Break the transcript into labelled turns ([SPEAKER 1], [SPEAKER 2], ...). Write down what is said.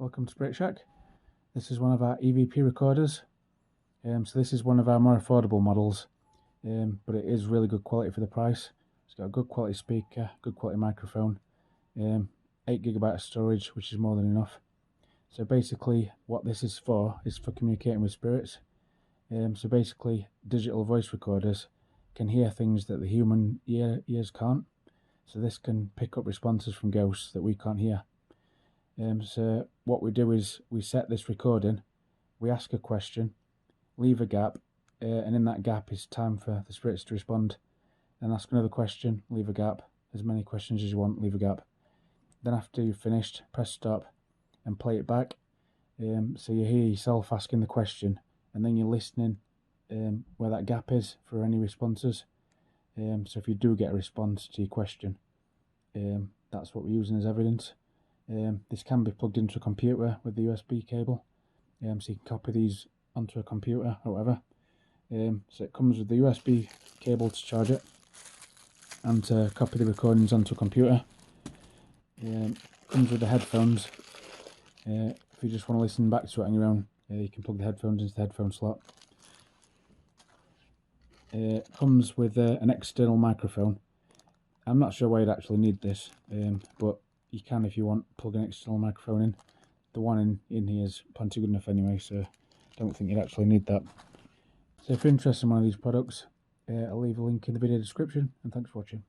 [SPEAKER 1] Welcome to Spirit Shack. This is one of our EVP recorders. So this is one of our more affordable models, but it is really good quality for the price. It's got a good quality speaker, good quality microphone, 8GB of storage, which is more than enough. So basically what this is for communicating with spirits. So basically digital voice recorders can hear things that the human ears can't. So this can pick up responses from ghosts that we can't hear. So what we do is we set this recording, we ask a question, leave a gap, and in that gap is time for the spirits to respond. Then ask another question, leave a gap, as many questions as you want, leave a gap. Then after you've finished, press stop and play it back. So you hear yourself asking the question, and then you're listening where that gap is for any responses. So if you do get a response to your question, that's what we're using as evidence. This can be plugged into a computer with the USB cable, so you can copy these onto a computer or whatever. So it comes with the USB cable to charge it and to copy the recordings onto a computer. Comes with the headphones. If you just want to listen back to it on your own, you can plug the headphones into the headphone slot. Comes with an external microphone. I'm not sure why you'd actually need this, but you can, if you want, plug an external microphone in. The one in here is plenty good enough anyway, so I don't think you'd actually need that. So if you're interested in one of these products, I'll leave a link in the video description, and thanks for watching.